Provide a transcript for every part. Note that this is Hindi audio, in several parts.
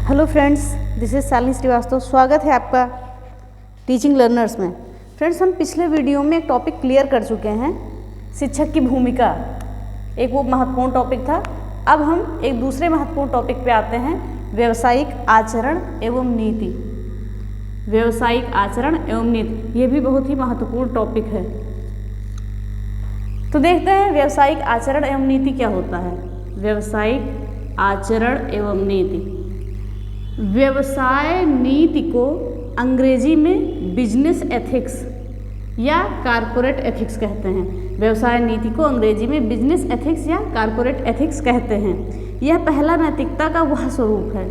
Hello friends, this is Shalini Srivastava. स्वागत है आपका टीचिंग लर्नर्स में। फ्रेंड्स, हम पिछले वीडियो में एक टॉपिक क्लियर कर चुके हैं, शिक्षक की भूमिका। एक वो महत्वपूर्ण टॉपिक था। अब हम एक दूसरे महत्वपूर्ण टॉपिक पे आते हैं, व्यावसायिक आचरण एवं नीति। व्यावसायिक आचरण एवं नीति, ये भी बहुत ही महत्वपूर्ण टॉपिक है। तो देखते हैं व्यावसायिक आचरण एवं नीति क्या होता है। व्यावसायिक आचरण एवं नीति, व्यवसाय नीति को अंग्रेजी में बिजनेस एथिक्स या कारपोरेट एथिक्स कहते हैं। व्यवसाय नीति को अंग्रेजी में बिजनेस एथिक्स या कारपोरेट एथिक्स कहते हैं। यह पहला नैतिकता का वह स्वरूप है,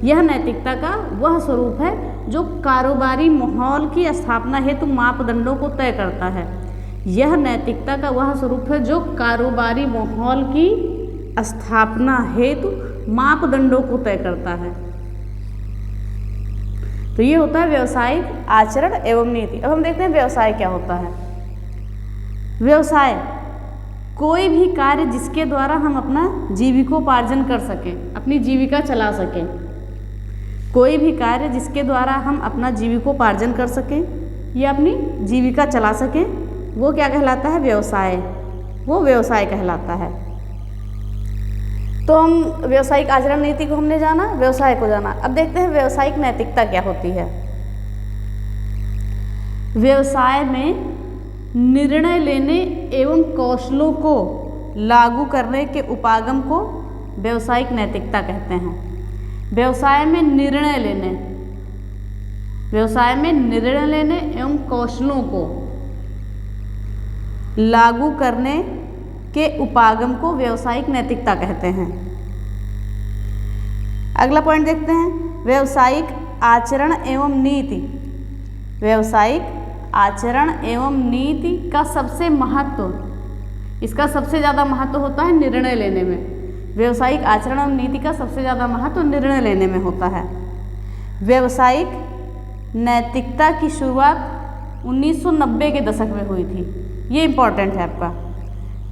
यह नैतिकता का वह स्वरूप है जो कारोबारी माहौल की स्थापना हेतु मापदंडों को तय करता है। यह नैतिकता का वह स्वरूप है जो कारोबारी माहौल की स्थापना हेतु मापदंडों को तय करता है। तो ये होता है व्यावसायिक आचरण एवं नीति। अब हम देखते हैं व्यवसाय क्या होता है। व्यवसाय कोई भी कार्य जिसके द्वारा हम अपना जीविकोपार्जन कर सकें, अपनी जीविका चला सकें। कोई भी कार्य जिसके द्वारा हम अपना जीविकोपार्जन कर सकें या अपनी जीविका चला सकें, वो क्या कहलाता है? व्यवसाय। वो व्यवसाय कहलाता है। तो हम व्यावसायिक आचरण नीति को हमने जाना, व्यवसाय को जाना। अब देखते हैं व्यावसायिक नैतिकता क्या होती है। व्यवसाय में निर्णय लेने एवं कौशलों को लागू करने के उपागम को व्यावसायिक नैतिकता कहते हैं। व्यवसाय में निर्णय लेने एवं कौशलों को लागू करने के उपागम को व्यावसायिक नैतिकता कहते हैं। अगला पॉइंट देखते हैं, व्यावसायिक आचरण एवं नीति। व्यावसायिक आचरण एवं नीति का सबसे महत्व, इसका सबसे ज़्यादा महत्व होता है निर्णय लेने में। व्यावसायिक आचरण एवं नीति का सबसे ज़्यादा महत्व निर्णय लेने में होता है। व्यावसायिक नैतिकता की शुरुआत 1990 के दशक में हुई थी। ये इम्पॉर्टेंट है आपका।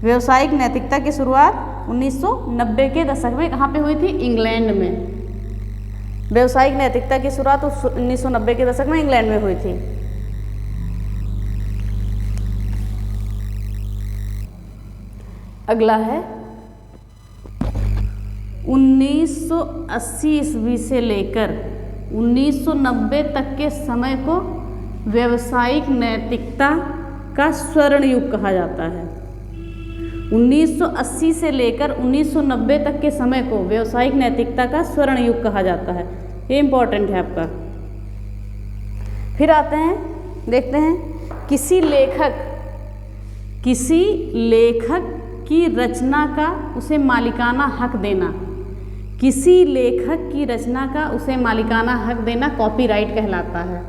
व्यावसायिक नैतिकता की शुरुआत 1990 के दशक में कहाँ पे हुई थी? इंग्लैंड में। व्यावसायिक नैतिकता की शुरुआत 1990 के दशक में इंग्लैंड में हुई थी। अगला है 1980 ईस्वी से लेकर 1990 तक के समय को व्यावसायिक नैतिकता का स्वर्ण युग कहा जाता है। 1980 से लेकर 1990 तक के समय को व्यावसायिक नैतिकता का स्वर्ण युग कहा जाता है। ये इम्पोर्टेंट है आपका। फिर आते हैं, देखते हैं किसी लेखक की रचना का उसे मालिकाना हक देना। किसी लेखक की रचना का उसे मालिकाना हक देना कॉपीराइट कहलाता है।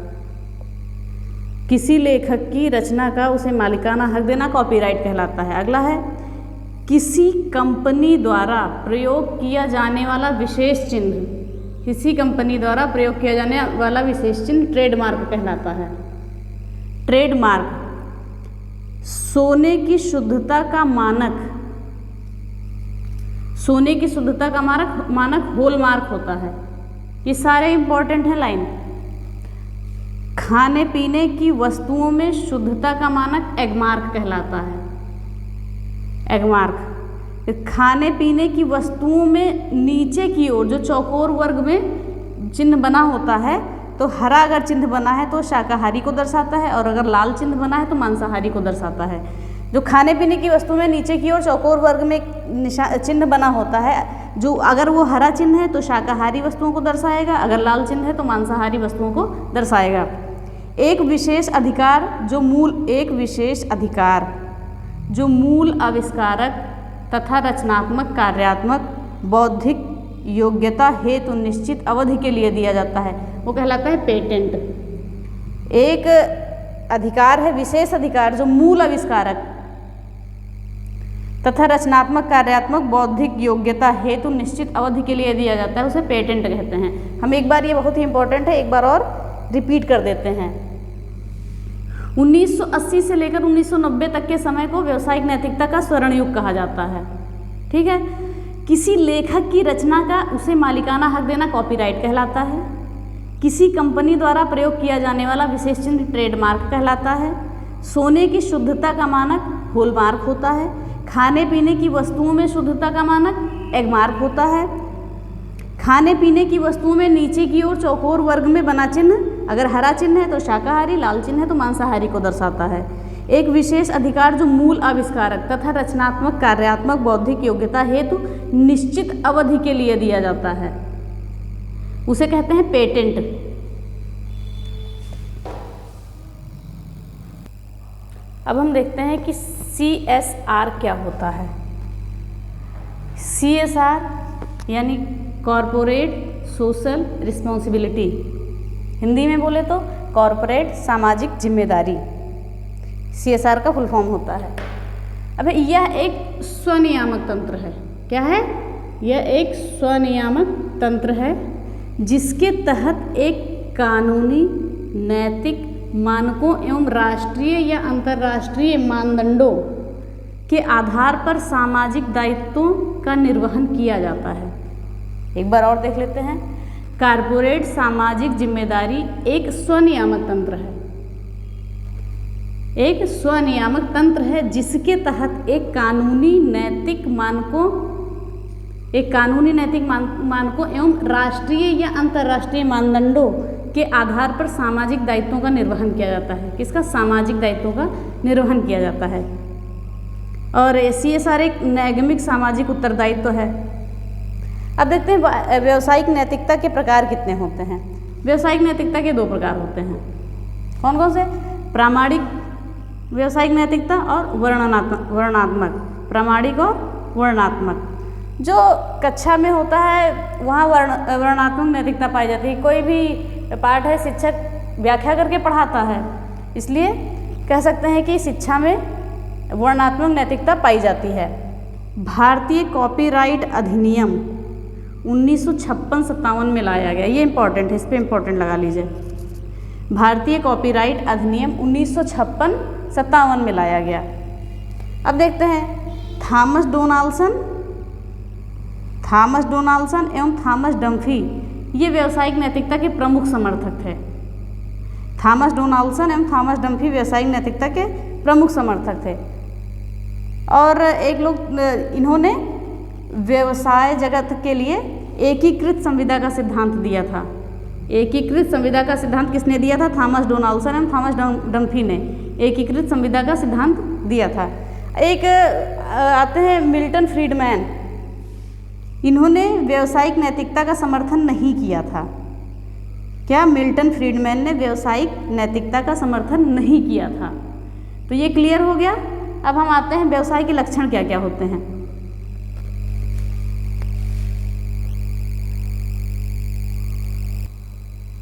किसी लेखक की रचना का उसे मालिकाना हक देना कॉपीराइट कहलाता है। अगला है, किसी कंपनी द्वारा प्रयोग किया जाने वाला विशेष चिन्ह। किसी कंपनी द्वारा प्रयोग किया जाने वाला विशेष चिन्ह ट्रेडमार्क कहलाता है। ट्रेडमार्क सोने की शुद्धता का मानक, सोने की शुद्धता का मानक हॉलमार्क होता है। ये सारे इंपॉर्टेंट है लाइन। खाने पीने की वस्तुओं में शुद्धता का मानक एगमार्क कहलाता है। एगमार्क खाने पीने की वस्तुओं में नीचे की ओर जो चौकोर वर्ग में चिन्ह बना होता है, तो हरा अगर चिन्ह बना है तो शाकाहारी को दर्शाता है, और अगर लाल चिन्ह बना है तो मांसाहारी को दर्शाता है। जो खाने पीने की वस्तु में नीचे की ओर चौकोर वर्ग में चिन्ह बना होता है, जो अगर वो हरा चिन्ह है तो शाकाहारी वस्तुओं को दर्शाएगा, अगर लाल चिन्ह है तो मांसाहारी वस्तुओं को दर्शाएगा। एक विशेष अधिकार जो मूल आविष्कारक तथा रचनात्मक कार्यात्मक बौद्धिक योग्यता हेतु निश्चित अवधि के लिए दिया जाता है, वो कहलाता है पेटेंट। एक अधिकार है, विशेष अधिकार, जो मूल आविष्कारक तथा रचनात्मक कार्यात्मक बौद्धिक योग्यता हेतु निश्चित अवधि के लिए दिया जाता है, उसे पेटेंट कहते हैं। हम एक बार, ये बहुत ही इंपॉर्टेंट है, एक बार और रिपीट कर देते हैं। 1980 से लेकर 1990 तक के समय को व्यावसायिक नैतिकता का स्वर्ण युग कहा जाता है। ठीक है, किसी लेखक की रचना का उसे मालिकाना हक देना कॉपीराइट कहलाता है। किसी कंपनी द्वारा प्रयोग किया जाने वाला विशेष चिन्ह ट्रेडमार्क कहलाता है। सोने की शुद्धता का मानक हॉलमार्क होता है। खाने पीने की वस्तुओं में शुद्धता का मानक एगमार्क होता है। खाने पीने की वस्तुओं में नीचे की ओर चौकोर वर्ग में बना चिन्ह अगर हरा चिन्ह है तो शाकाहारी, लाल चिन्ह है तो मांसाहारी को दर्शाता है। एक विशेष अधिकार जो मूल आविष्कारक तथा रचनात्मक, कार्यात्मक, बौद्धिक योग्यता हेतु निश्चित अवधि के लिए दिया जाता है उसे कहते हैं पेटेंट। अब हम देखते हैं कि CSR क्या होता है। CSR यानी कॉरपोरेट सोशल रिस्पॉन्सिबिलिटी, हिंदी में बोले तो कॉरपोरेट सामाजिक जिम्मेदारी, CSR का फुल फॉर्म होता है। अब यह एक स्वनियामक तंत्र है। क्या है? यह एक स्वनियामक तंत्र है जिसके तहत एक कानूनी, नैतिक मानकों एवं राष्ट्रीय या अंतर्राष्ट्रीय मानदंडों के आधार पर सामाजिक दायित्वों का निर्वहन किया जाता है। एक बार और देख लेते हैं। कॉरपोरेट सामाजिक जिम्मेदारी एक स्वनियामक तंत्र है। एक स्वनियामक तंत्र है जिसके तहत एक कानूनी नैतिक मानकों एवं राष्ट्रीय या अंतर्राष्ट्रीय मानदंडों के आधार पर सामाजिक दायित्वों का निर्वहन किया जाता है। किसका? सामाजिक दायित्वों का निर्वहन किया जाता है। और CSR एक नैगमिक सामाजिक उत्तरदायित्व है। अब देखते हैं व्यावसायिक नैतिकता के प्रकार कितने होते हैं। व्यावसायिक नैतिकता के 2 प्रकार होते हैं। कौन कौन से? प्रामाणिक व्यावसायिक नैतिकता और वर्णनात्मक। प्रामाणिक और वर्णनात्मक। जो कक्षा में होता है वहाँ वर्णनात्मक नैतिकता पाई जाती है। कोई भी पाठ है शिक्षक व्याख्या करके पढ़ाता है, इसलिए कह सकते हैं कि शिक्षा में वर्णनात्मक नैतिकता पाई जाती है। भारतीय कॉपीराइट अधिनियम 1956-57 में लाया गया। ये इंपॉर्टेंट है, इस पर इंपॉर्टेंट लगा लीजिए। भारतीय कॉपीराइट अधिनियम 1956-57 में लाया गया। अब देखते हैं थॉमस डोनाल्डसन एवं थॉमस डम्फी ये व्यावसायिक नैतिकता के प्रमुख समर्थक थे। थॉमस डोनाल्डसन एवं थॉमस डम्फी व्यावसायिक नैतिकता के प्रमुख समर्थक थे। और एक लोग इन्होंने व्यवसाय जगत के लिए एकीकृत संविदा का सिद्धांत दिया था। एकीकृत संविदा का सिद्धांत किसने दिया था? थॉमस डोनाल्डसन एवं थॉमस डम्फी ने एकीकृत संविदा का सिद्धांत दिया था। एक आते हैं मिल्टन फ्रीडमैन, इन्होंने व्यावसायिक नैतिकता का समर्थन नहीं किया था। क्या? मिल्टन फ्रीडमैन ने व्यावसायिक नैतिकता का समर्थन नहीं किया था। तो ये क्लियर हो गया। अब हम आते हैं व्यवसाय के लक्षण क्या क्या होते हैं।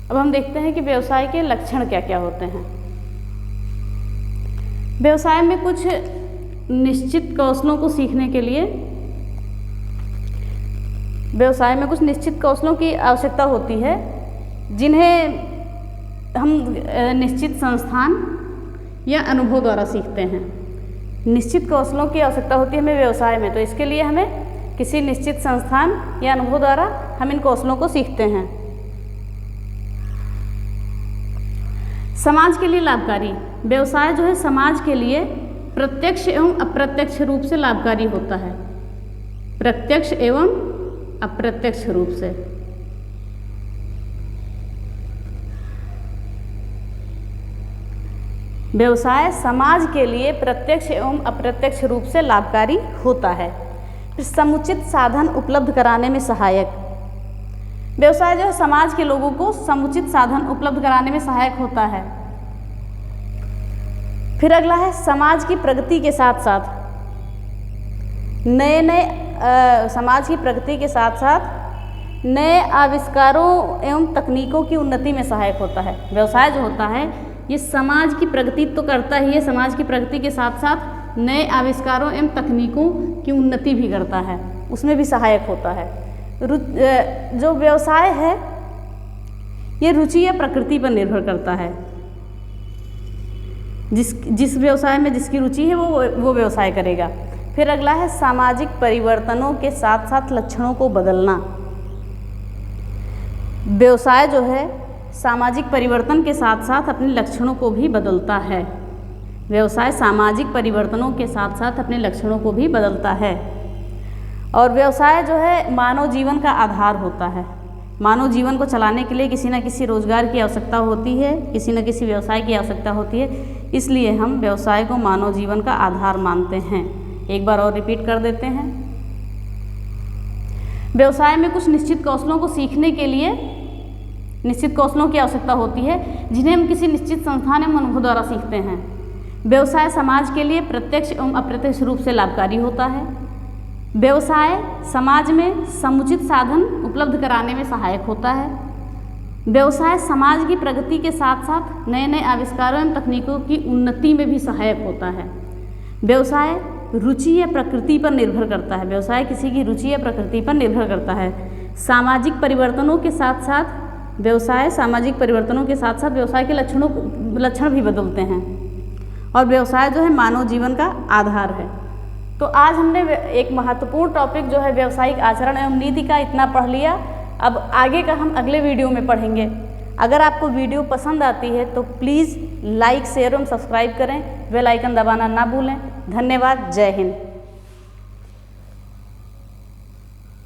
अब हम देखते हैं कि व्यवसाय के लक्षण क्या क्या होते हैं। व्यवसाय में कुछ निश्चित कौशलों को सीखने के लिए व्यवसाय में कुछ निश्चित कौशलों की आवश्यकता होती है जिन्हें हम निश्चित संस्थान या अनुभव द्वारा सीखते हैं। निश्चित कौशलों की आवश्यकता होती है हमें व्यवसाय में, तो इसके लिए हमें किसी निश्चित संस्थान या अनुभव द्वारा हम इन कौशलों को सीखते हैं। समाज के लिए लाभकारी व्यवसाय जो है समाज के लिए प्रत्यक्ष एवं अप्रत्यक्ष रूप से लाभकारी होता है। प्रत्यक्ष एवं अप्रत्यक्ष रूप से। व्यवसाय समाज के लिए प्रत्यक्ष एवं अप्रत्यक्ष रूप से लाभकारी होता है। फिर समुचित साधन उपलब्ध कराने में सहायक। व्यवसाय जो है समाज के लोगों को समुचित साधन उपलब्ध कराने में सहायक होता है। फिर अगला है समाज की प्रगति के साथ साथ समाज की प्रगति के साथ साथ नए आविष्कारों एवं तकनीकों की उन्नति में सहायक होता है। व्यवसाय जो होता है ये समाज की प्रगति तो करता ही है, समाज की प्रगति के साथ साथ नए आविष्कारों एवं तकनीकों की उन्नति भी करता है, उसमें भी सहायक होता है। जो व्यवसाय है ये रुचि या प्रकृति पर निर्भर करता है। जिस व्यवसाय में जिसकी रुचि है वो व्यवसाय करेगा। फिर अगला है सामाजिक परिवर्तनों के साथ साथ लक्षणों को बदलना। व्यवसाय जो है सामाजिक परिवर्तन के साथ साथ अपने लक्षणों को भी बदलता है। व्यवसाय सामाजिक परिवर्तनों के साथ साथ अपने लक्षणों को भी बदलता है। और व्यवसाय जो है मानव जीवन का आधार होता है। मानव जीवन को चलाने के लिए किसी न किसी रोजगार की आवश्यकता होती है, किसी न किसी व्यवसाय की आवश्यकता होती है, इसलिए हम व्यवसाय को मानव जीवन का आधार मानते हैं। एक बार और रिपीट कर देते हैं। व्यवसाय में कुछ निश्चित कौशलों को सीखने के लिए निश्चित कौशलों की आवश्यकता होती है, जिन्हें हम किसी निश्चित संस्थान एवं अनुभव द्वारा सीखते हैं। व्यवसाय समाज के लिए प्रत्यक्ष एवं अप्रत्यक्ष रूप से लाभकारी होता है। व्यवसाय समाज में समुचित साधन उपलब्ध कराने में सहायक होता है। व्यवसाय समाज की प्रगति के साथ साथ नए नए आविष्कारों एवं तकनीकों की उन्नति में भी सहायक होता है। व्यवसाय रुचि या प्रकृति पर निर्भर करता है। व्यवसाय किसी की रुचि या प्रकृति पर निर्भर करता है। सामाजिक परिवर्तनों के साथ साथ व्यवसाय सामाजिक परिवर्तनों के साथ साथ व्यवसाय के लक्षण भी बदलते हैं। और व्यवसाय जो है मानव जीवन का आधार है। तो आज हमने एक महत्वपूर्ण टॉपिक जो है व्यावसायिक आचरण एवं नीति का इतना पढ़ लिया। अब आगे का हम अगले वीडियो में पढ़ेंगे। अगर आपको वीडियो पसंद आती है तो प्लीज़ लाइक शेयर एवं सब्सक्राइब करें, बेल आइकन दबाना ना भूलें। धन्यवाद। जय हिंद।